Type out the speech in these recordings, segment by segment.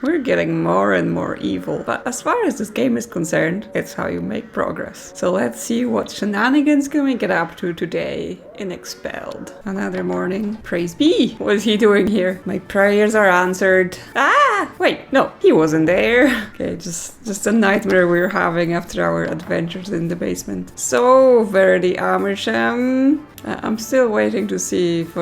We're getting more and more evil, but as far as this game is concerned, it's how you make progress. So let's see what shenanigans can we get up to today in Expelled. Another morning. Praise be! What is he doing here? My prayers are answered. Ah! Wait, no, he wasn't there. Okay, just a nightmare we were having after our adventures in the basement. So, very Amersham. I'm still waiting to see if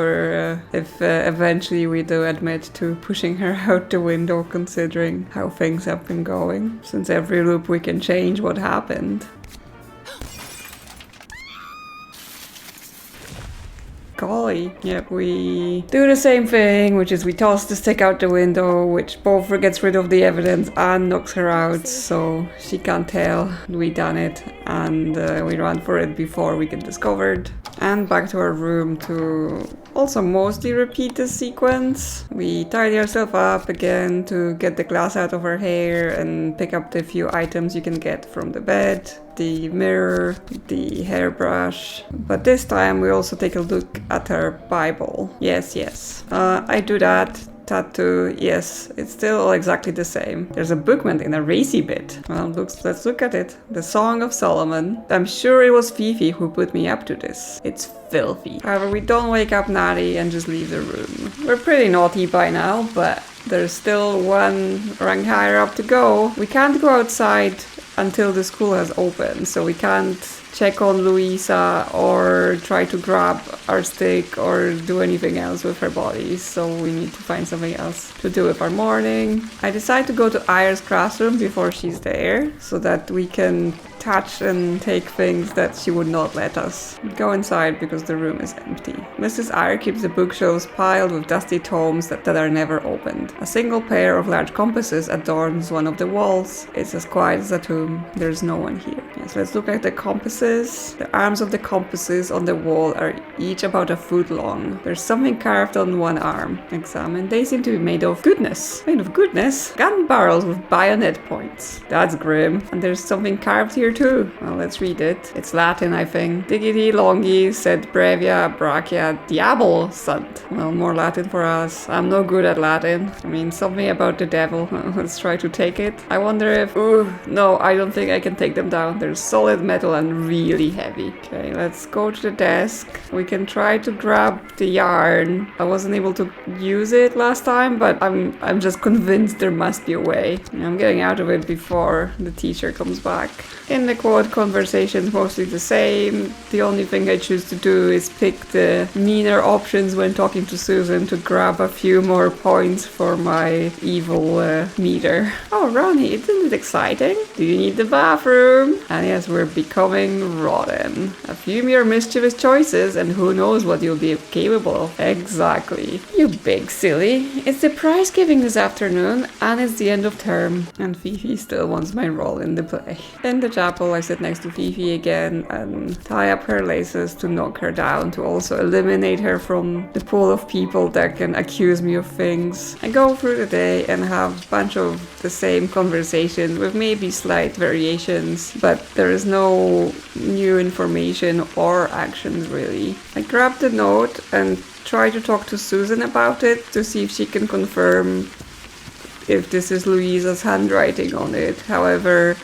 eventually we do admit to pushing her out the window, considering how things have been going. Since every loop we can change what happened. Golly. Yep, we do the same thing, which is we toss the stick out the window, which both gets rid of the evidence and knocks her out, so she can't tell we done it, and we ran for it before we get discovered. And back to our room to also mostly repeat this sequence. We tidy ourselves up again to get the glass out of her hair and pick up the few items you can get from the bed. The mirror, the hairbrush. But this time we also take a look at her Bible. Yes. I do that. Tattoo, yes, it's still all exactly the same. There's a bookmark in a racy bit. Well, let's look at it. The Song of Solomon. I'm sure it was Fifi who put me up to this. It's filthy. However, we don't wake up Natty and just leave the room. We're pretty naughty by now, but there's still one rank higher up to go. We can't go outside until the school has opened, so we can't check on Louisa or try to grab our stick or do anything else with her body, so we need to find something else to do with our morning. I decide to go to Aya's classroom before she's there, so that we can touch and take things that she would not let us. Go inside because the room is empty. Mrs. Eyre keeps the bookshelves piled with dusty tomes that are never opened. A single pair of large compasses adorns one of the walls. It's as quiet as a tomb. There's no one here. Yes, let's look at the compasses. The arms of the compasses on the wall are each about a foot long. There's something carved on one arm. Examine. They seem to be made of goodness. Made of goodness? Gun barrels with bayonet points. That's grim. And there's something carved here too. Well, let's read it. It's Latin, I think. Digiti longi sed brevia brachia diabolo sunt. Well, more Latin for us. I'm no good at Latin. I mean, something about the devil. Let's try to take it. I wonder if... Ooh, no, I don't think I can take them down. They're solid metal and really heavy. Okay, let's go to the desk. We can try to grab the yarn. I wasn't able to use it last time, but I'm just convinced there must be a way. I'm getting out of it before the teacher comes back. In the quote, conversation's mostly the same. The only thing I choose to do is pick the meaner options when talking to Susan to grab a few more points for my evil meter. Oh, Ronnie, isn't it exciting? Do you need the bathroom? And yes, we're becoming rotten. A few more mischievous choices and who knows what you'll be capable of. Exactly. You big silly. It's the prize giving this afternoon and it's the end of term. And Fifi still wants my role in the play. In the chapel, I sit next to Fifi again and tie up her laces to knock her down, to also eliminate her from the pool of people that can accuse me of things. I go through the day and have a bunch of the same conversations with maybe slight variations, but there is no new information or actions really. I grab the note and try to talk to Susan about it to see if she can confirm if this is Louisa's handwriting on it. However,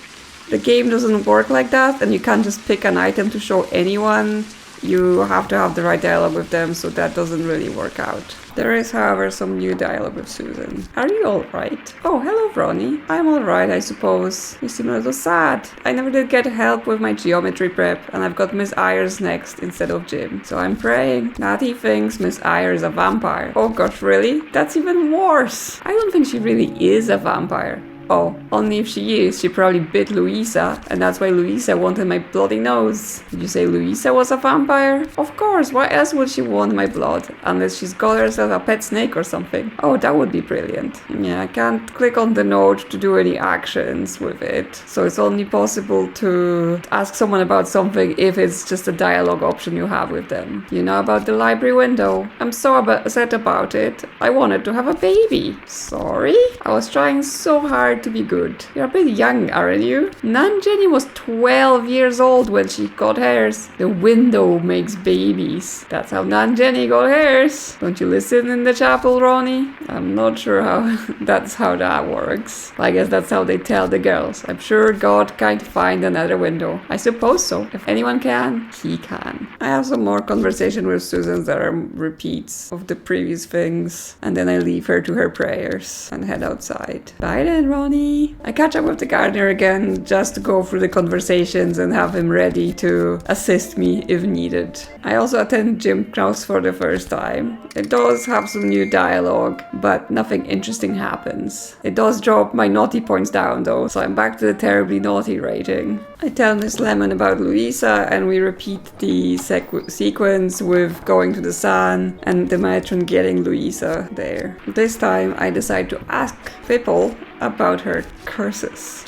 the game doesn't work like that, and you can't just pick an item to show anyone. You have to have the right dialogue with them, so that doesn't really work out. There is, however, some new dialogue with Susan. Are you alright? Oh, hello, Ronnie. I'm alright, I suppose. You seem a little sad. I never did get help with my geometry prep, and I've got Miss Ayres next instead of Jim. So I'm praying. Natty thinks Miss Ayres is a vampire. Oh gosh, really? That's even worse. I don't think she really is a vampire. Oh, only if she is, she probably bit Louisa, and that's why Louisa wanted my bloody nose. Did you say Louisa was a vampire? Of course, why else would she want my blood? Unless she's got herself a pet snake or something. Oh, that would be brilliant. Yeah, I can't click on the note to do any actions with it, so it's only possible to ask someone about something if it's just a dialogue option you have with them. You know about the library window? I'm so upset about it. I wanted to have a baby. Sorry? I was trying so hard hard to be good. You're a bit young, aren't you? Nan Jenny was 12 years old when she got hers. The window makes babies. That's how Nan Jenny got hers. Don't you listen in the chapel, Ronnie? I'm not sure how that's how that works. I guess that's how they tell the girls. I'm sure God can't find another window. I suppose so. If anyone can, he can. I have some more conversation with Susan that are repeats of the previous things, and then I leave her to her prayers and head outside. Bye then, Ronnie. I catch up with the gardener again just to go through the conversations and have him ready to assist me if needed. I also attend gym class for the first time. It does have some new dialogue, but nothing interesting happens. It does drop my naughty points down though, so I'm back to the terribly naughty rating. I tell Miss Lemon about Louisa and we repeat the sequence with going to the Sun and the matron getting Louisa there. This time I decide to ask Pipple about her curses.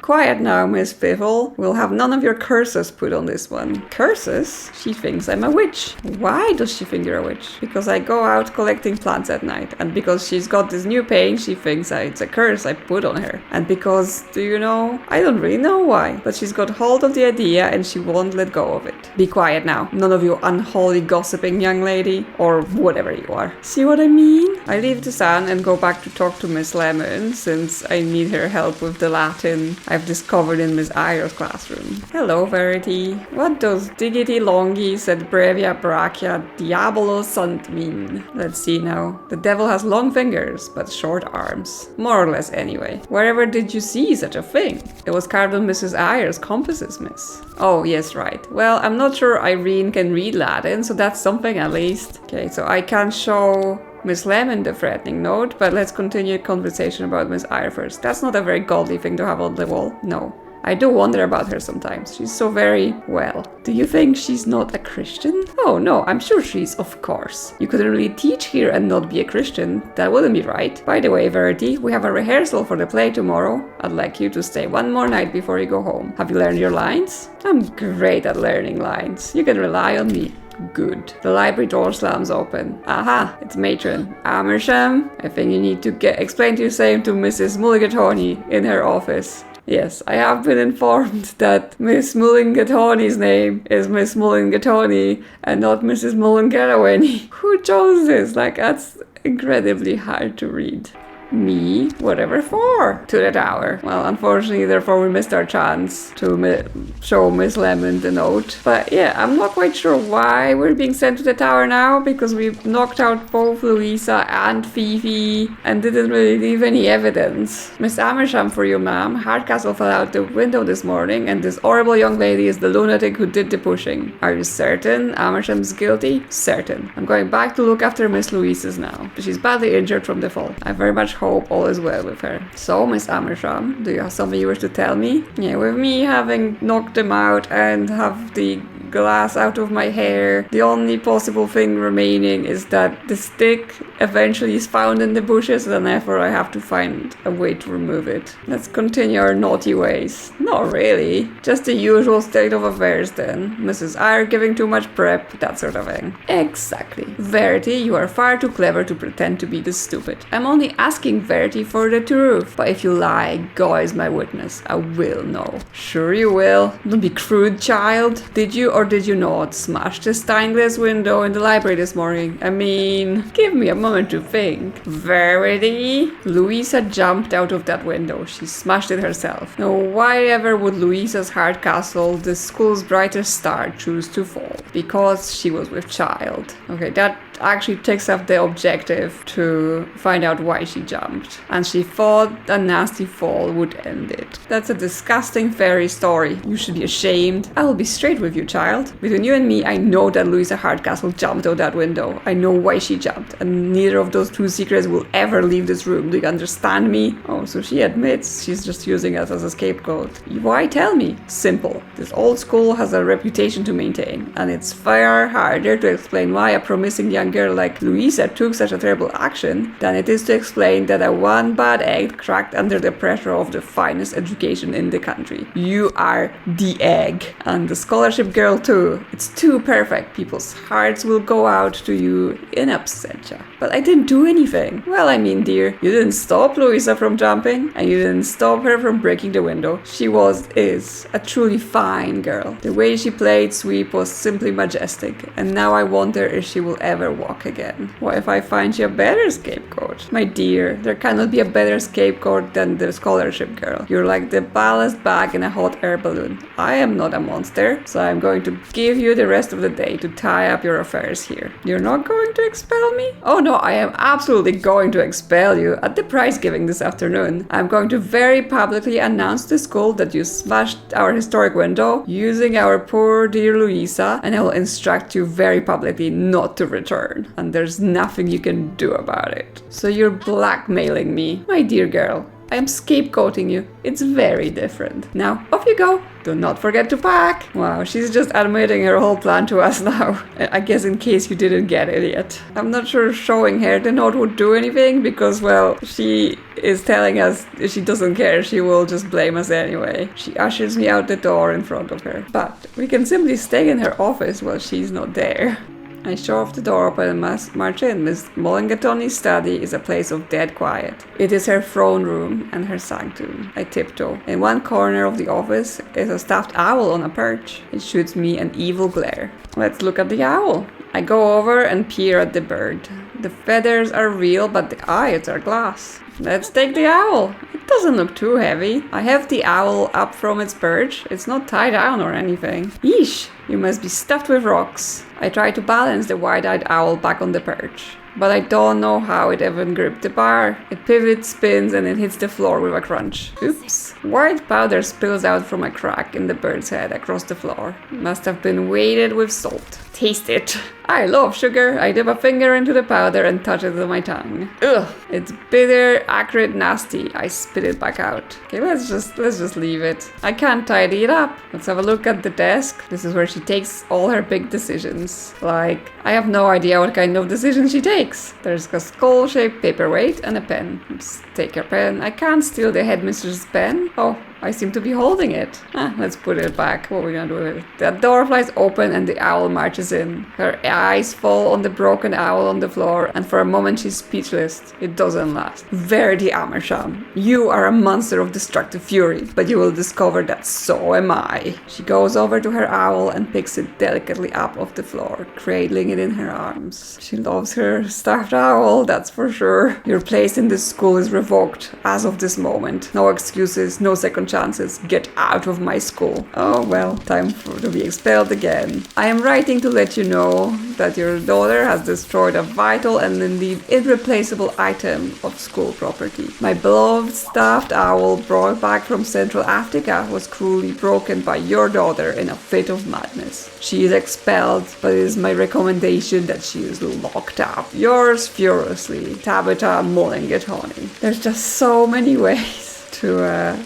Quiet now, Miss Piffle. We'll have none of your curses put on this one. Curses? She thinks I'm a witch. Why does she think you're a witch? Because I go out collecting plants at night. And because she's got this new pain, she thinks it's a curse I put on her. And because, do you know? I don't really know why. But she's got hold of the idea and she won't let go of it. Be quiet now. None of you unholy gossiping young lady. Or whatever you are. See what I mean? I leave the Sun and go back to talk to Miss Lemon since I need her help with the Latin I've discovered in Miss Ayer's classroom. Hello, Verity. What does diggity longis et brevia brachia diabolo sunt mean? Let's see now. The devil has long fingers, but short arms. More or less anyway. Wherever did you see such a thing? It was carved on Mrs. Ayer's compasses, miss. Oh, yes, right. Well, I'm not sure Irene can read Latin, so that's something at least. Okay, so I can't show Miss Lemon the threatening note, but let's continue conversation about Miss Ayer first. That's not a very godly thing to have on the wall. No. I do wonder about her sometimes. She's so very, well. Do you think she's not a Christian? Oh no, I'm sure she's, of course. You couldn't really teach here and not be a Christian. That wouldn't be right. By the way, Verity, we have a rehearsal for the play tomorrow. I'd like you to stay one more night before you go home. Have you learned your lines? I'm great at learning lines. You can rely on me. Good. The library door slams open. Aha, it's Matron. Amersham, I think you need to explain to the same to Mrs. Mulligatawny in her office. Yes, I have been informed that Miss Mulligatawny's name is Miss Mulligatawny and not Mrs. Mulligatawny. Who chose this? Like, that's incredibly hard to read. Me? Whatever for? To the tower. Well, unfortunately, therefore, we missed our chance to show Miss Lemon the note. But yeah, I'm not quite sure why we're being sent to the tower now, because we've knocked out both Louisa and Fifi and didn't really leave any evidence. Miss Amersham for you, ma'am. Hardcastle fell out the window this morning, and this horrible young lady is the lunatic who did the pushing. Are you certain Amersham's guilty? Certain. I'm going back to look after Miss Louisa's now. She's badly injured from the fall. I very much hope all is well with her. So, Miss Amersham, do you have something you wish to tell me? Yeah, with me having knocked them out and have the glass out of my hair, the only possible thing remaining is that the stick eventually is found in the bushes and therefore I have to find a way to remove it. Let's continue our naughty ways. Not really. Just the usual state of affairs then. Mrs. Ayer giving too much prep, that sort of thing. Exactly. Verity, you are far too clever to pretend to be this stupid. I'm only asking Verity for the truth. But if you lie, God is my witness. I will know. Sure you will. Don't be crude, child. Did you or did you not smash the stained glass window in the library this morning? I mean, give me a moment to think. Verity? Louisa jumped out of that window. She smashed it herself. Now, why ever would Louisa's Hardcastle, the school's brightest star, choose to fall? Because she was with child. Okay, that actually takes up the objective to find out why she jumped. And she thought a nasty fall would end it. That's a disgusting fairy story. You should be ashamed. I will be straight with you, child. Between you and me, I know that Louisa Hardcastle jumped out that window. I know why she jumped. And neither of those two secrets will ever leave this room. Do you understand me? Oh, so she admits she's just using us as a scapegoat. Why tell me? Simple. This old school has a reputation to maintain. And it's far harder to explain why a promising young fine girl like Louisa took such a terrible action than it is to explain that a one bad egg cracked under the pressure of the finest education in the country. You are the egg. And the scholarship girl too. It's too perfect. People's hearts will go out to you in absentia. But I didn't do anything. Well, I mean, dear, you didn't stop Louisa from jumping, and you didn't stop her from breaking the window. She is a truly fine girl. The way she played sweep was simply majestic, and now I wonder if she will ever walk again. What if I find you a better scapegoat? My dear, there cannot be a better scapegoat than the scholarship girl. You're like the ballast bag in a hot air balloon. I am not a monster, so I'm going to give you the rest of the day to tie up your affairs here. You're not going to expel me? Oh no, I am absolutely going to expel you at the prize giving this afternoon. I'm going to very publicly announce to school that you smashed our historic window using our poor dear Louisa, and I will instruct you very publicly not to return. And there's nothing you can do about it. So you're blackmailing me, my dear girl. I am scapegoating you. It's very different. Now, off you go. Do not forget to pack. Wow, she's just admitting her whole plan to us now. I guess in case you didn't get it yet. I'm not sure showing her the note would do anything because, well, she is telling us if she doesn't care, she will just blame us anyway. She ushers me out the door in front of her. But we can simply stay in her office while she's not there. I show off the door open and march in. Miss Mulligatawny's study is a place of dead quiet. It is her throne room and her sanctum. I tiptoe. In one corner of the office is a stuffed owl on a perch. It shoots me an evil glare. Let's look at the owl. I go over and peer at the bird. The feathers are real, but the eyes are glass. Let's take the owl. It doesn't look too heavy. I have the owl up from its perch. It's not tied down or anything. Yeesh, you must be stuffed with rocks. I try to balance the wide-eyed owl back on the perch, but I don't know how it even gripped the bar. It pivots, spins, and it hits the floor with a crunch. Oops. White powder spills out from a crack in the bird's head across the floor. Must have been weighted with salt. Taste it. I love sugar. I dip a finger into the powder and touch it with my tongue. Ugh. It's bitter, acrid, nasty. I spit it back out. Okay, let's just leave it. I can't tidy it up. Let's have a look at the desk. This is where she takes all her big decisions. Like, I have no idea what kind of decision she takes. There's a skull-shaped paperweight and a pen. Let's take her pen. I can't steal the headmistress' pen. Oh, I seem to be holding it. Let's put it back. What are we gonna do with it? The door flies open and the owl marches in. Her eyes fall on the broken owl on the floor, and for a moment she's speechless. It doesn't last. Verity Amersham, you are a monster of destructive fury, but you will discover that so am I. She goes over to her owl and picks it delicately up off the floor, cradling it in her arms. She loves her stuffed owl, that's for sure. Your place in this school is revoked as of this moment. No excuses, no second chances. Get out of my school. Oh well, time to be expelled again. I am writing to let you know that your daughter has destroyed a vital and indeed irreplaceable item of school property. My beloved stuffed owl brought back from Central Africa was cruelly broken by your daughter in a fit of madness. She is expelled, but it is my recommendation that she is locked up. Yours furiously, Tabitha Mulligatawny. There's just so many ways to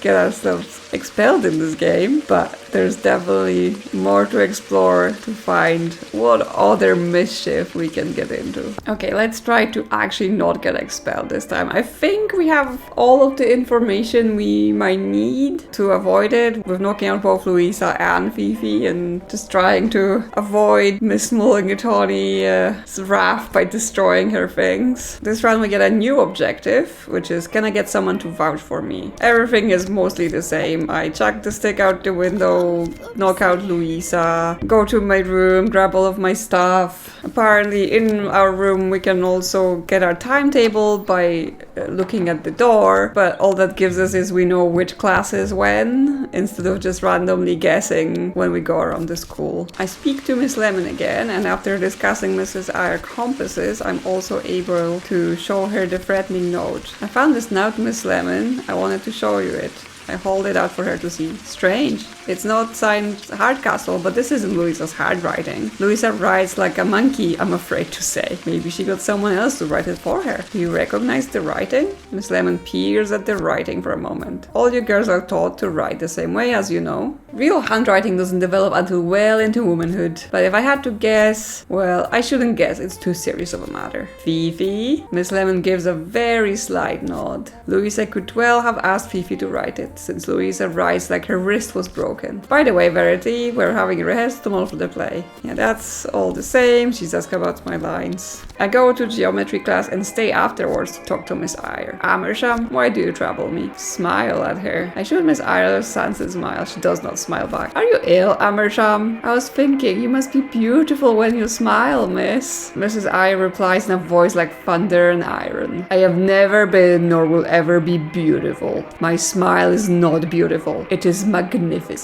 get ourselves expelled in this game, but there's definitely more to explore to find what other mischief we can get into. Okay, let's try to actually not get expelled this time. I think we have all of the information we might need to avoid it, with knocking out both Louisa and Fifi and just trying to avoid Miss Mulligatawny's wrath by destroying her things. This round we get a new objective, which is, can I get someone to vouch for me? Everything is mostly the same. I chuck the stick out the window, knock out Louisa, go to my room, grab all of my stuff. Apparently in our room we can also get our timetable by looking at the door, but all that gives us is we know which class is when, instead of just randomly guessing when we go around the school. I speak to Miss Lemon again, and after discussing Mrs. Eyre compasses, I'm also able to show her the threatening note. I found this note, Miss Lemon. I wanted to show you it. I hold it out for her to see. Strange. It's not signed Hardcastle, but this isn't Louisa's handwriting. Louisa writes like a monkey, I'm afraid to say. Maybe she got someone else to write it for her. Do you recognize the writing? Miss Lemon peers at the writing for a moment. All you girls are taught to write the same way, as you know. Real handwriting doesn't develop until well into womanhood. But if I had to guess, well, I shouldn't guess. It's too serious of a matter. Fifi? Miss Lemon gives a very slight nod. Louisa could well have asked Fifi to write it, since Louisa writes like her wrist was broken. By the way, Verity, we're having a rehearsal for the play. Yeah, that's all the same. She's asked about my lines. I go to geometry class and stay afterwards to talk to Miss Eyre. Amersham, why do you trouble me? Smile at her. I shoot Miss Eyre a sunset smile. She does not smile back. Are you ill, Amersham? I was thinking, you must be beautiful when you smile, miss. Mrs. Eyre replies in a voice like thunder and iron. I have never been nor will ever be beautiful. My smile is not beautiful. It is magnificent.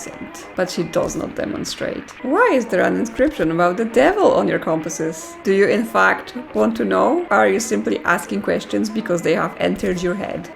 But she does not demonstrate. Why is there an inscription about the devil on your compasses? Do you in fact want to know? Or are you simply asking questions because they have entered your head?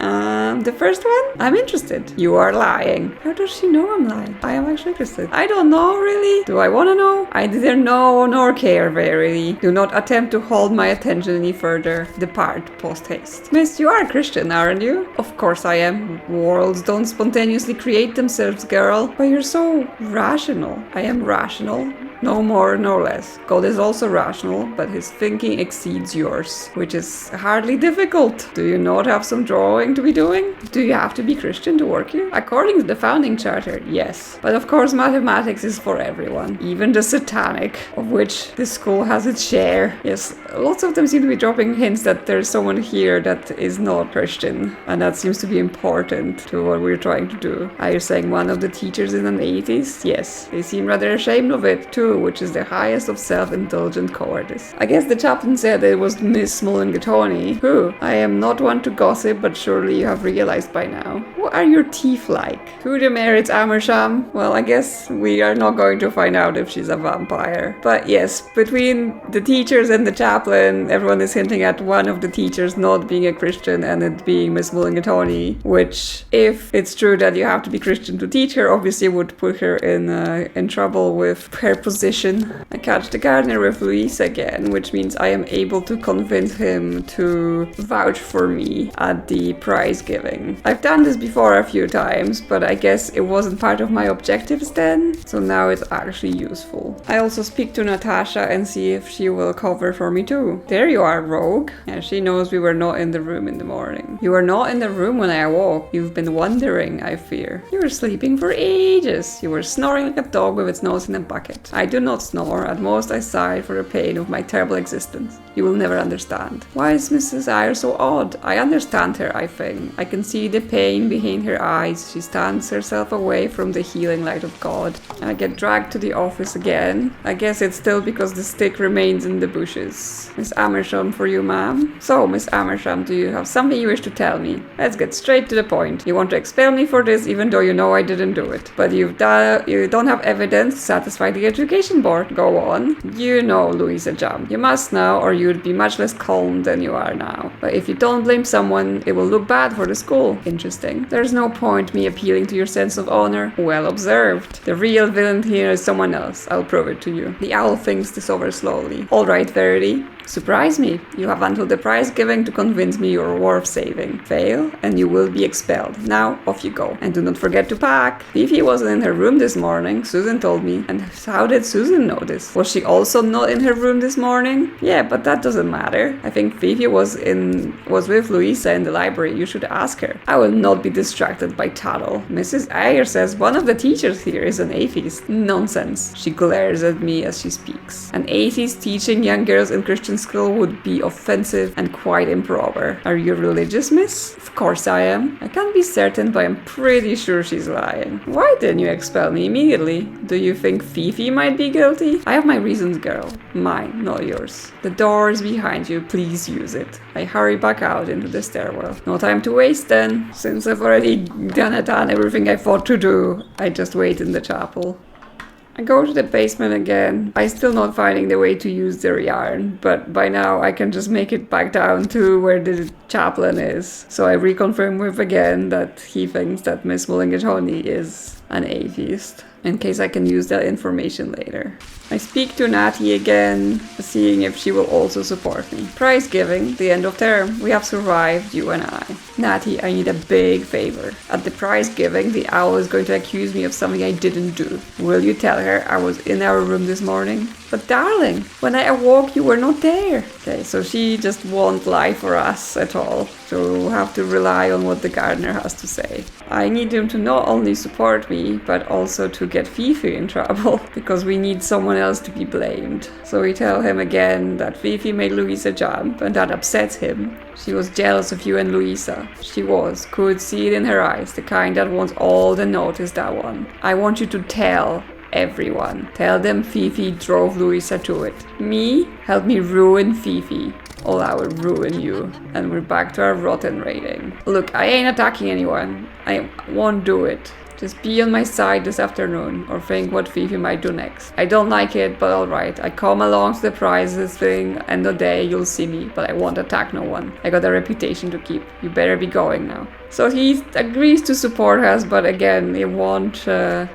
The first one? I'm interested. You are lying. How does she know I'm lying? I am actually interested. I don't know, really. Do I want to know? I neither know nor care, verily. Do not attempt to hold my attention any further. Depart post-haste. Miss, you are a Christian, aren't you? Of course I am. Worlds don't spontaneously create themselves, girl. But you're so rational. I am rational. No more, no less. God is also rational, but his thinking exceeds yours, which is hardly difficult. Do you not have some drawing to be doing? Do you have to be Christian to work here? According to the founding charter, yes. But of course mathematics is for everyone, even the satanic, of which this school has its share. Yes, lots of them seem to be dropping hints that there's someone here that is not Christian, and that seems to be important to what we're trying to do. Are you saying one of the teachers is an atheist? Yes. They seem rather ashamed of it too, which is the highest of self-indulgent cowardice. I guess the chaplain said it was Miss Mulligatawny. Who? I am not one to gossip, but surely you have realized by now. What are your teeth like? Who demerits Amersham? Well, I guess we are not going to find out if she's a vampire. But yes, between the teachers and the chaplain, everyone is hinting at one of the teachers not being a Christian and it being Miss Mulligatawny, which, if it's true that you have to be Christian to teach her, obviously would put her in trouble with her position. I catch the gardener with Louise again, which means I am able to convince him to vouch for me at the prize giving. I've done this before a few times, but I guess it wasn't part of my objectives then, so now it's actually useful. I also speak to Natasha and see if she will cover for me too. There you are, rogue. Yeah, she knows we were not in the room in the morning. You were not in the room when I awoke. You've been wandering, I fear. You were sleeping for ages. You were snoring like a dog with its nose in a bucket. I do not snore. At most I sigh for the pain of my terrible existence. You will never understand. Why is Mrs. Eyre so odd? I understand her, I think. I can see the pain behind her eyes. She stands herself away from the healing light of God. I get dragged to the office again. I guess it's still because the stick remains in the bushes. Miss Amersham for you, ma'am. So, Miss Amersham, do you have something you wish to tell me? Let's get straight to the point. You want to expel me for this, even though you know I didn't do it. But you don't have evidence to satisfy the education board. Go on. You know, Louisa Jump. You must know, or you'd be much less calm than you are now. But if you don't blame someone, it will look bad for the school. Interesting. There's no point me appealing to your sense of honor. Well observed. The real villain here is someone else. I'll prove it to you. The owl thinks this over slowly. All right, Verity. Surprise me. You have until the prize giving to convince me you're worth saving. Fail, and you will be expelled. Now, off you go. And do not forget to pack. Fifi wasn't in her room this morning. Susan told me. And how did Susan know this? Was she also not in her room this morning? Yeah, but that doesn't matter. I think Fifi was with Louisa in the library. You should ask her. I will not be distracted by tattle. Mrs. Eyre says one of the teachers here is an atheist. Nonsense. She glares at me as she speaks. An atheist teaching young girls in Christian school would be offensive and quite improper. Are you religious, miss? Of course I am. I can't be certain, but I'm pretty sure she's lying. Why didn't you expel me immediately? Do you think Fifi might be guilty? I have my reasons, girl. Mine, not yours. The door is behind you. Please use it. I hurry back out into the stairwell. No time to waste then. Since I've already done everything I thought to do, I just wait in the chapel. I go to the basement again. I'm still not finding the way to use the yarn, but by now I can just make it back down to where the chaplain is. So I reconfirm with again that he thinks that Miss Mulligatawny is an atheist, in case I can use that information later. I speak to Natty again, seeing if she will also support me. Prize giving, the end of term. We have survived, you and I. Natty, I need a big favor. At the prize giving, the owl is going to accuse me of something I didn't do. Will you tell her I was in our room this morning? But darling, when I awoke, you were not there. Okay, so she just won't lie for us at all. So we'll have to rely on what the gardener has to say. I need him to not only support me, but also to get Fifi in trouble, because we need someone else to be blamed. So we tell him again that Fifi made Louisa jump, and that upsets him. She was jealous of you and Louisa. She was, could see it in her eyes, the kind that wants all the notice, that one. I want you to tell everyone. Tell them Fifi drove Louisa to it. Me? Help me ruin Fifi. Or I will ruin you. And we're back to our rotten rating. Look, I ain't attacking anyone. I won't do it. Just be on my side this afternoon, or think what Fifi might do next. I don't like it, but alright. I come along to the prizes thing, end of the day you'll see me, but I won't attack no one. I got a reputation to keep. You better be going now. So he agrees to support us, but again, he won't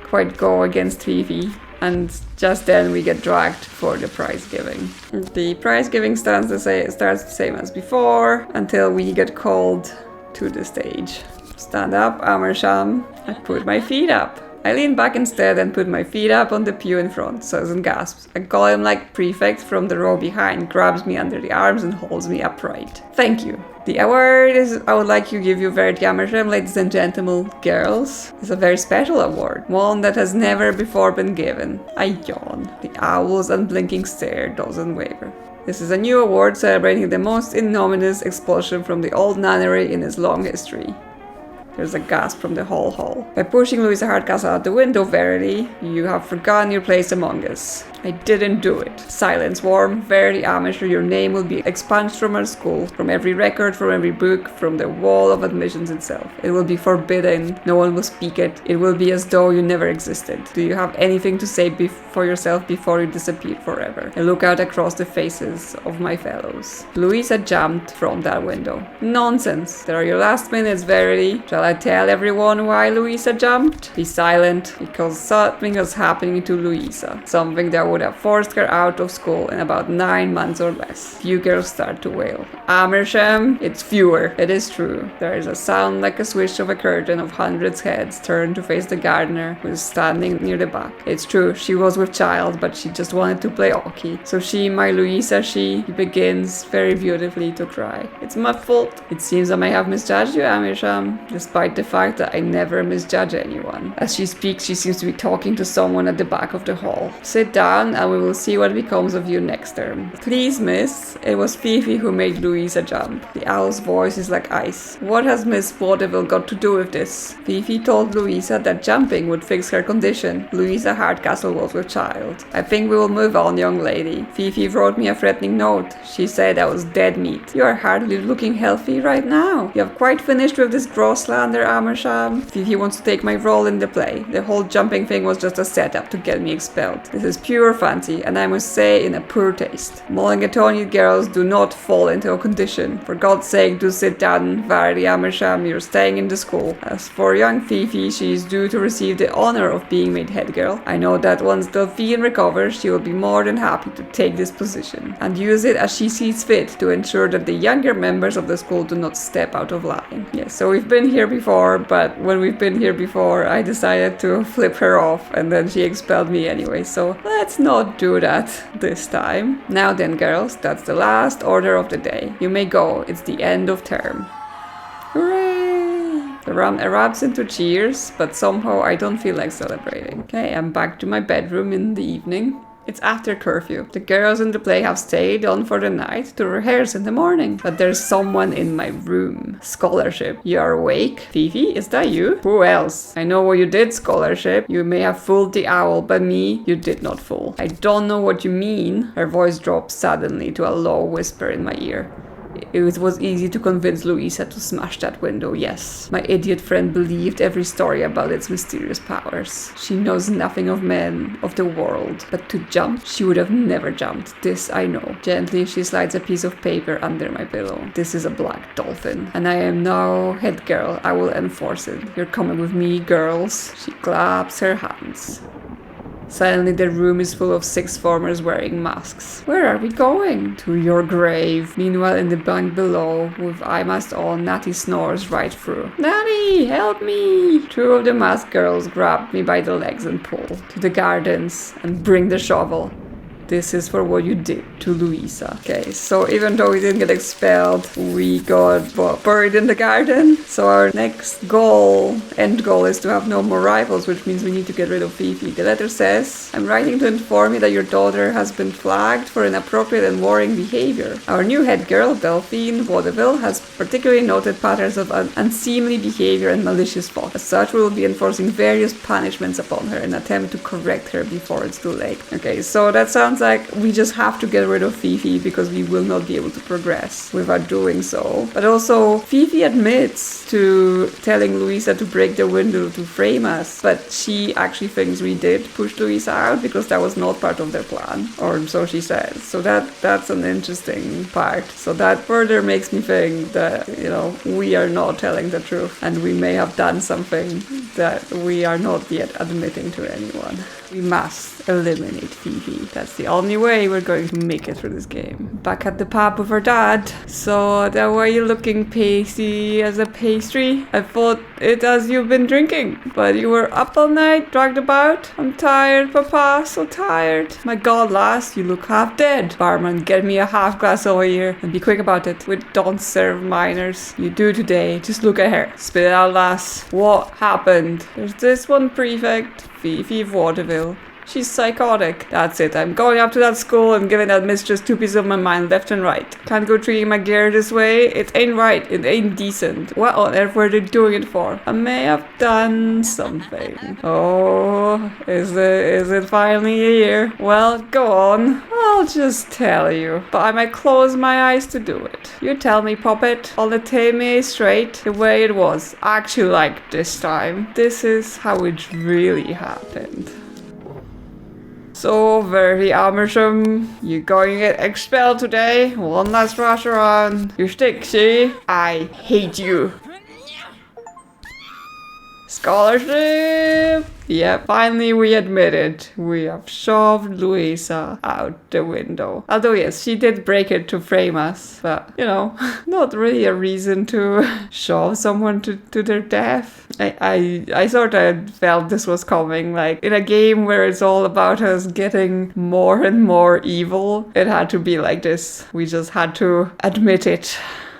quite go against Fifi. And just then we get dragged for the prize giving. The prize giving starts the same as before, until we get called to the stage. Stand up, Amersham. I put my feet up. I lean back instead and put my feet up on the pew in front. Susan gasps. A golem-like prefect from the row behind grabs me under the arms and holds me upright. Thank you. The award is, I would like to give you Verity Amersham, ladies and gentlemen, girls. It's a very special award. One that has never before been given. I yawn. The owl's unblinking stare doesn't waver. This is a new award celebrating the most ignominious expulsion from the old nunnery in its long history. There's a gasp from the whole hall. By pushing Louisa Hardcastle out the window, Verity, you have forgotten your place among us. I didn't do it. Silence, Worm. Verity Amateur, your name will be expunged from our school, from every record, from every book, from the wall of admissions itself. It will be forbidden. No one will speak it. It will be as though you never existed. Do you have anything to say for yourself before you disappear forever? I look out across the faces of my fellows. Louisa jumped from that window. Nonsense. There are your last minutes, Verity. Shall I tell everyone why Louisa jumped? Be silent, because something was happening to Louisa. Something that would have forced her out of school in about 9 months or less. Few girls start to wail. Amersham, it's fewer. It is true. There is a sound like a swish of a curtain of hundreds heads turned to face the gardener, who is standing near the back. It's true, she was with child, but she just wanted to play hockey. So she, my Louisa, she begins very beautifully to cry. It's my fault. It seems I may have misjudged you, Amersham, despite the fact that I never misjudge anyone. As she speaks, she seems to be talking to someone at the back of the hall. Sit down and we will see what becomes of you next term. Please, miss, it was Fifi who made Louisa jump. The owl's voice is like ice. What has Miss Vaudeville got to do with this? Fifi told Louisa that jumping would fix her condition. Louisa Hardcastle was with child. I think we will move on, young lady. Fifi wrote me a threatening note. She said I was dead meat. You are hardly looking healthy right now. You have quite finished with this gross slander, Amersham. Fifi wants to take my role in the play. The whole jumping thing was just a setup to get me expelled. This is pure fancy, and I must say in a poor taste. Mulligatawny girls do not fall into a condition. For God's sake, do sit down, Verity Amersham, you're staying in the school. As for young Fifi, she is due to receive the honor of being made head girl. I know that once Delphine recovers, she will be more than happy to take this position, and use it as she sees fit to ensure that the younger members of the school do not step out of line. Yes, so we've been here before, but when we've been here before, I decided to flip her off, and then she expelled me anyway, so let's not do that this time. Now then, girls, that's the last order of the day. You may go. It's the end of term. Hooray! The room erupts into cheers, but somehow I don't feel like celebrating. Okay, I'm back to my bedroom in the evening. It's after curfew. The girls in the play have stayed on for the night to rehearse in the morning. But there's someone in my room. Scholarship. You are awake? Fifi, is that you? Who else? I know what you did, Scholarship. You may have fooled the owl, but me, you did not fool. I don't know what you mean. Her voice drops suddenly to a low whisper in my ear. It was easy to convince Louisa to smash that window, yes. My idiot friend believed every story about its mysterious powers. She knows nothing of men, of the world, but to jump, she would have never jumped. This I know. Gently, she slides a piece of paper under my pillow. This is a black dolphin, and I am now head girl. I will enforce it. You're coming with me, girls. She claps her hands. Suddenly the room is full of sixth formers wearing masks. Where are we going? To your grave. Meanwhile in the bunk below, with eye mask on, Natty snores right through. Natty, help me! Two of the masked girls grab me by the legs and pull. To the gardens and bring the shovel. This is for what you did to Louisa. Okay, so even though we didn't get expelled, we got buried in the garden. So our next end goal is to have no more rivals, which means we need to get rid of Fifi. The letter says, I'm writing to inform you that your daughter has been flagged for inappropriate and worrying behavior. Our new head girl, Delphine Vaudeville, has particularly noted patterns of unseemly behavior and malicious thought. As such, we will be enforcing various punishments upon her in an attempt to correct her before it's too late. Okay, so that sounds like we just have to get rid of Fifi because we will not be able to progress without doing so. But also, Fifi admits to telling Louisa to break the window to frame us, but she actually thinks we did push Louisa out because that was not part of their plan, or so she says. So that's an interesting part. So that further makes me think that, we are not telling the truth and we may have done something that we are not yet admitting to anyone. We must eliminate Fifi. That's the only way we're going to make it through this game. Back at the pub with her dad. So that why you're looking pasty as a pastry? I thought it as you've been drinking. But you were up all night, dragged about. I'm tired, Papa, so tired. My God, lass, you look half dead. Barman, get me a half glass over here. And be quick about it. We don't serve minors. You do today. Just look at her. Spit it out, lass. What happened? There's this one prefect. Fifi Vaudeville. She's psychotic. That's it. I'm going up to that school and giving that mistress 2 pieces of my mind left and right. Can't go treating my gear this way. It ain't right. It ain't decent. What on earth were they doing it for? I may have done something. Oh, is it finally here? Well, go on. I'll just tell you. But I might close my eyes to do it. You tell me, puppet. I'll tell me straight the way it was. Actually like this time. This is how it really happened. So, very Amersham, you're going to get expelled today. One last rush around. You stick, see? I hate you. Scholarship! Yeah, finally we admit it. We have shoved Louisa out the window. Although yes, she did break it to frame us. But, not really a reason to shove someone to their death. I sort of felt this was coming. Like, in a game where it's all about us getting more and more evil, it had to be like this. We just had to admit it.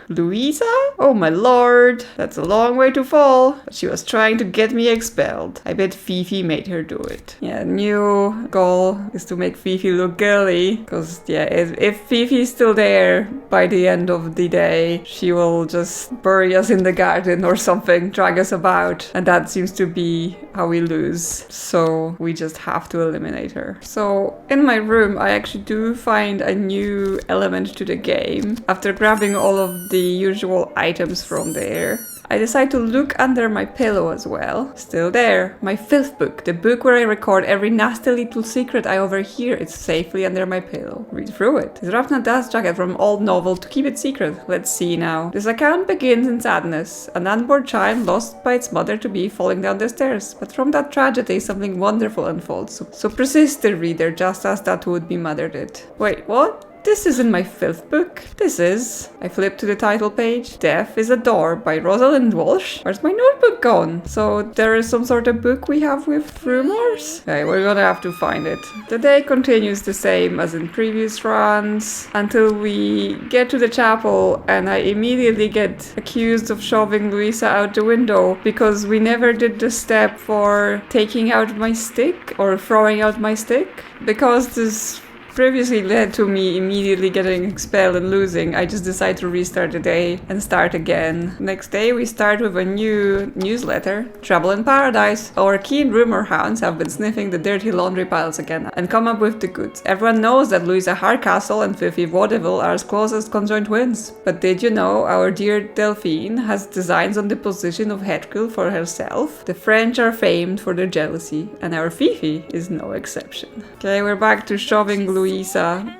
Louisa? Oh my lord, that's a long way to fall. But she was trying to get me expelled. I bet Fifi made her do it. Yeah, new goal is to make Fifi look girly. Because, yeah, if Fifi's still there by the end of the day, she will just bury us in the garden or something, drag us about. And that seems to be how we lose. So we just have to eliminate her. So in my room, I actually do find a new element to the game. After grabbing all of the usual items from there, I decide to look under my pillow as well. Still there, my filth book, the book where I record every nasty little secret I overhear. It's safely under my pillow. Read through it. It's wrapped in a dust jacket from an old novel to keep it secret. Let's see now. This account begins in sadness. An unborn child lost by its mother-to-be falling down the stairs. But from that tragedy, something wonderful unfolds. So persist the reader, just as that would-be mother did. Wait, what? This isn't my filth book. This is... I flip to the title page. Death is a Door by Rosalind Walsh. Where's my notebook gone? So there is some sort of book we have with rumors? Okay, we're gonna have to find it. The day continues the same as in previous runs until we get to the chapel and I immediately get accused of shoving Louisa out the window because we never did the step for taking out my stick or throwing out my stick. Because this previously led to me immediately getting expelled and losing, I just decided to restart the day and start again. Next day we start with a new newsletter. Trouble in Paradise. Our keen rumor hounds have been sniffing the dirty laundry piles again and come up with the goods. Everyone knows that Louisa Hardcastle and Fifi Vaudeville are as close as conjoined twins. But did you know our dear Delphine has designs on the position of head girl for herself? The French are famed for their jealousy, and our Fifi is no exception. Okay, we're back to shoving Louisa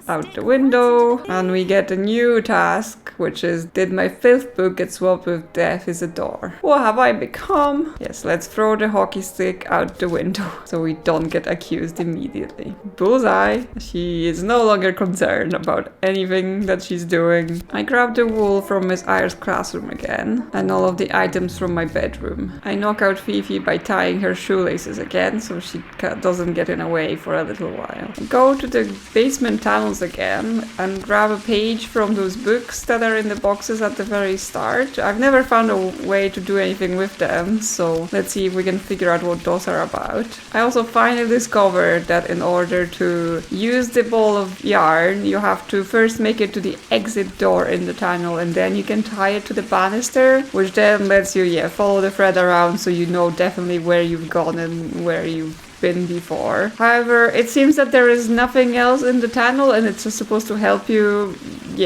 out the window, and we get a new task, which is, did my 5th book get swapped with Death is a Door? What have I become? Yes, let's throw the hockey stick out the window so we don't get accused immediately. Bullseye! She is no longer concerned about anything that she's doing. I grabbed the wool from Miss Eyre's classroom again, and all of the items from my bedroom. I knock out Fifi by tying her shoelaces again so she doesn't get in a way for a little while. I go to the basement tunnels again and grab a page from those books that are in the boxes at the very start. I've never found a way to do anything with them, so let's see if we can figure out what those are about. I also finally discovered that in order to use the ball of yarn, you have to first make it to the exit door in the tunnel, and then you can tie it to the banister, which then lets you follow the thread around so you know definitely where you've gone and where you've been before. However, it seems that there is nothing else in the tunnel, and it's just supposed to help you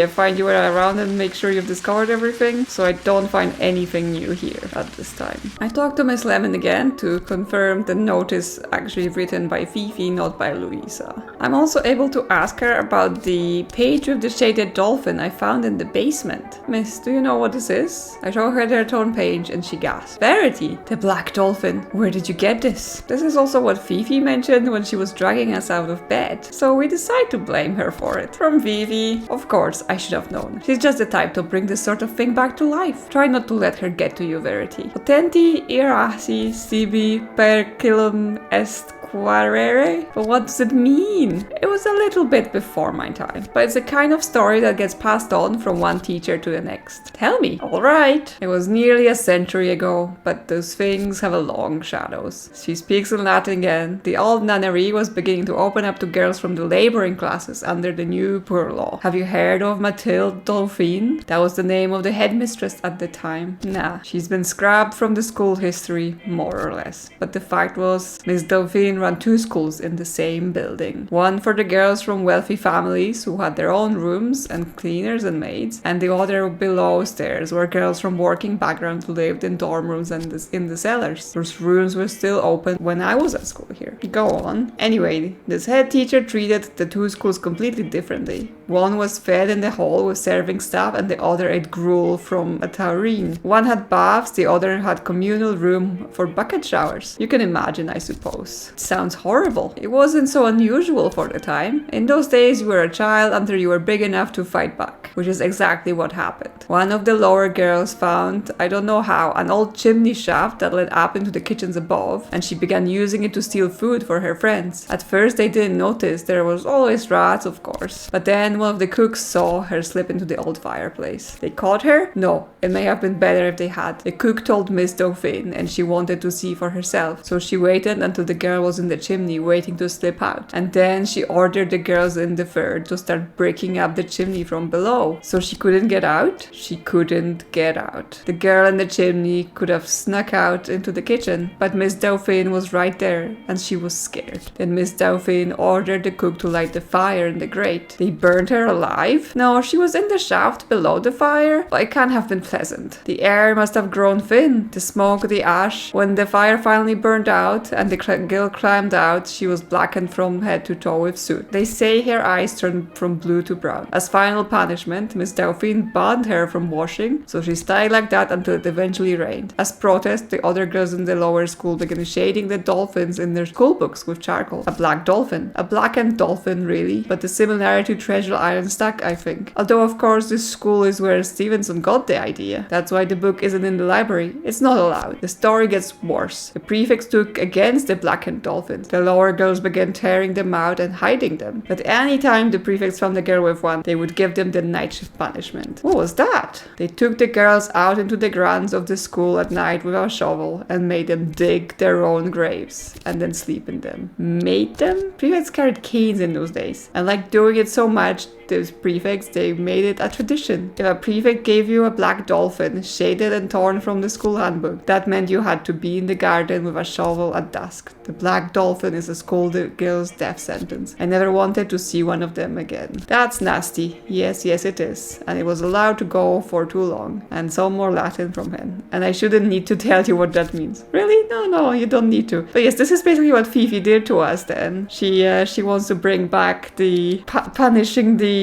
find your way around and make sure you've discovered everything, so I don't find anything new here at this time. I talked to Miss Lemon again to confirm the notice actually written by Fifi, not by Louisa. I'm also able to ask her about the page with the shaded dolphin I found in the basement. Miss, do you know what this is? I show her their tone page and she gasps. Verity, the black dolphin. Where did you get this? This is also what Fifi mentioned when she was dragging us out of bed, so we decide to blame her for it. From Fifi, of course, I should have known. She's just the type to bring this sort of thing back to life. Try not to let her get to you, Verity. Potenti irasi sibi perculum est quarere? But what does it mean? It was a little bit before my time, but it's a kind of story that gets passed on from one teacher to the next. Tell me. Alright. It was nearly a century ago, but those things have a long shadows. She speaks in Latin again. The old nunnery was beginning to open up to girls from the laboring classes under the new poor law. Have you heard of Mathilde Dauphine? That was the name of the headmistress at the time. Nah, she's been scrapped from the school history, more or less. But the fact was, Miss Dauphine ran 2 schools in the same building. One for the girls from wealthy families who had their own rooms and cleaners and maids, and the other below stairs where girls from working backgrounds lived in dorm rooms and in the cellars. Those rooms were still open when I was at school here. Go on. Anyway, this head teacher treated the 2 schools completely differently. One was fed in the hall with serving staff and the other ate gruel from a tureen. One had baths, the other had communal room for bucket showers. You can imagine, I suppose. Sounds horrible. It wasn't so unusual for the time. In those days you were a child until you were big enough to fight back, which is exactly what happened. One of the lower girls found, I don't know how, an old chimney shaft that led up into the kitchens above, and she began using it to steal food for her friends. At first they didn't notice, there was always rats, of course. But then one of the cooks saw her slip into the old fireplace. They caught her? No, it may have been better if they had. The cook told Miss Dauphine, and she wanted to see for herself, so she waited until the girl was in the chimney waiting to slip out, and then she ordered the girls in the third to start breaking up the chimney from below. So she couldn't get out? She couldn't get out. The girl in the chimney could have snuck out into the kitchen, but Miss Dauphine was right there, and she was scared. Then Miss Dauphine ordered the cook to light the fire in the grate. They burned her alive? No, she was in the shaft below the fire, but it can't have been pleasant. The air must have grown thin, the smoke, the ash. When the fire finally burned out and the girl climbed out, she was blackened from head to toe with soot. They say her eyes turned from blue to brown. As final punishment, Miss Dauphine banned her from washing, so she stayed like that until it eventually rained. As protest, the other girls in the lower school began shading the dolphins in their school books with charcoal. A black dolphin. A blackened dolphin, really, but the similarity treasured special iron stack, I think. Although, of course, this school is where Stevenson got the idea. That's why the book isn't in the library. It's not allowed. The story gets worse. The prefects took against the blackened dolphins. The lower girls began tearing them out and hiding them. But any time the prefects found a girl with one, they would give them the night shift punishment. What was that? They took the girls out into the grounds of the school at night with a shovel and made them dig their own graves and then sleep in them. Made them? Prefects carried canes in those days. And like doing it so much, those prefects, they made it a tradition. If a prefect gave you a black dolphin, shaded and torn from the school handbook, that meant you had to be in the garden with a shovel at dusk. The black dolphin is a schoolgirl's death sentence. I never wanted to see one of them again. That's nasty. Yes, it is. And it was allowed to go for too long. And some more Latin from him. And I shouldn't need to tell you what that means. Really? No, you don't need to. But yes, this is basically what Fifi did to us then. She wants to bring back the punishing the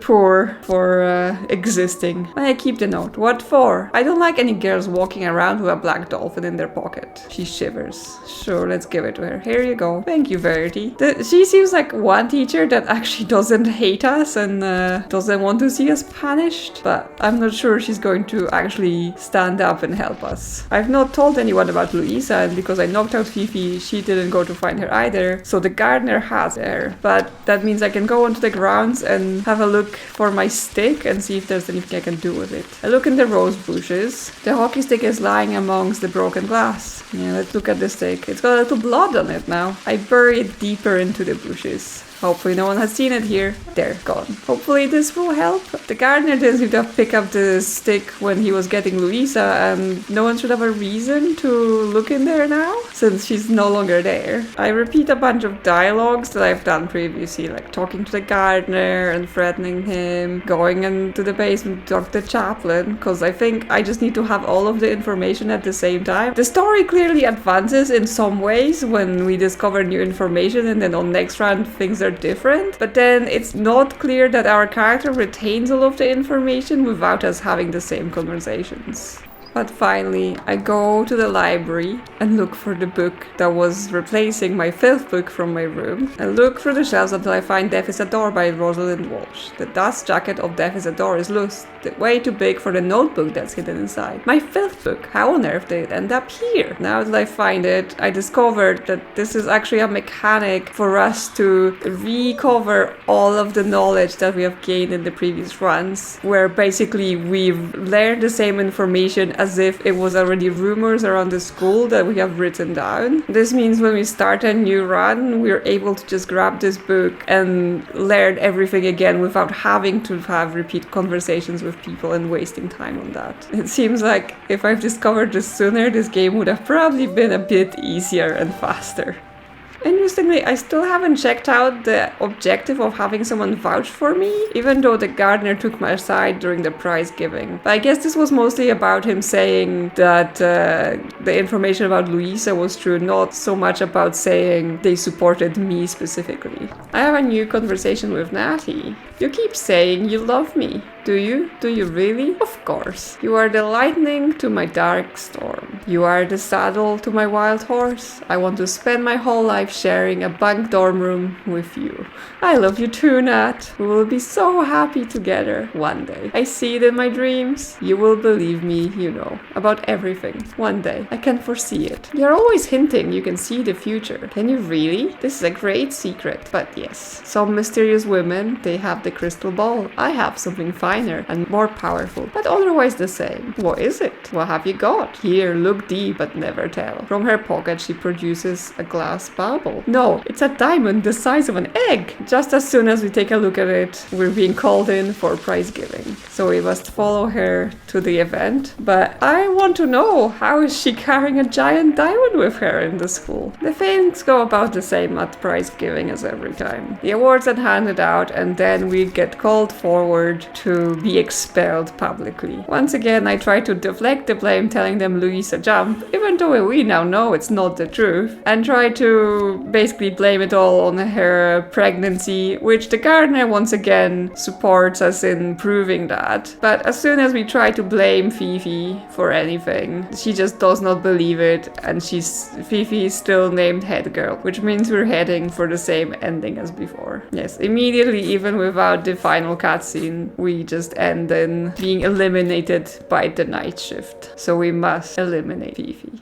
poor for existing. And I keep the note. What for? I don't like any girls walking around with a black dolphin in their pocket. She shivers. Sure, let's give it to her. Here you go. Thank you, Verity. She seems like one teacher that actually doesn't hate us and doesn't want to see us punished. But I'm not sure she's going to actually stand up and help us. I've not told anyone about Louisa, and because I knocked out Fifi, she didn't go to find her either. So the gardener has her. But that means I can go onto the grounds and have a look for my stick and see if there's anything I can do with it. I look in the rose bushes. The hockey stick is lying amongst the broken glass. Yeah, let's look at the stick. It's got a little blood on it now. I bury it deeper into the bushes. Hopefully no one has seen it here. There, gone. Hopefully this will help. The gardener didn't seem to have picked up the stick when he was getting Louisa, and no one should have a reason to look in there now, since she's no longer there. I repeat a bunch of dialogues that I've done previously, like talking to the gardener and threatening him, going into the basement to talk to the chaplain, because I think I just need to have all of the information at the same time. The story clearly advances in some ways when we discover new information, and then on next round things are different, but then it's not clear that our character retains all of the information without us having the same conversations. But finally, I go to the library and look for the book that was replacing my 5th book from my room. I look through the shelves until I find Death is a Door by Rosalind Walsh. The dust jacket of Death is a Door is loose, way too big for the notebook that's hidden inside. My 5th book, how on earth did it end up here? Now that I find it, I discovered that this is actually a mechanic for us to recover all of the knowledge that we have gained in the previous runs, where basically we've learned the same information as if it was already rumors around the school that we have written down. This means when we start a new run, we're able to just grab this book and learn everything again without having to have repeat conversations with people and wasting time on that. It seems like if I've discovered this sooner, this game would have probably been a bit easier and faster. Interestingly, I still haven't checked out the objective of having someone vouch for me, even though the gardener took my side during the prize giving. But I guess this was mostly about him saying that the information about Louisa was true, not so much about saying they supported me specifically. I have a new conversation with Natty. You keep saying you love me. Do you? Do you really? Of course. You are the lightning to my dark storm. You are the saddle to my wild horse. I want to spend my whole life sharing a bunk dorm room with you. I love you too, Nat. We will be so happy together one day. I see it in my dreams. You will believe me, you know, about everything. One day. I can foresee it. You're always hinting you can see the future. Can you really? This is a great secret. But yes, some mysterious women, they have the crystal ball. I have something finer and more powerful, but otherwise the same. What is it? What have you got? Here, look deep but never tell. From her pocket she produces a glass bauble. No, it's a diamond the size of an egg. Just as soon as we take a look at it, we're being called in for prize giving. So we must follow her to the event. But I want to know, how is she carrying a giant diamond with her in the school? The things go about the same at prize giving as every time. The awards are handed out and then we get called forward to to be expelled publicly. Once again, I try to deflect the blame, telling them Louisa jumped, even though we now know it's not the truth, and try to basically blame it all on her pregnancy, which the gardener once again supports us in proving that. But as soon as we try to blame Fifi for anything, she just does not believe it, and Fifi is still named head girl, which means we're heading for the same ending as before. Yes, immediately, even without the final cutscene, we just end in being eliminated by the night shift. So we must eliminate Fifi.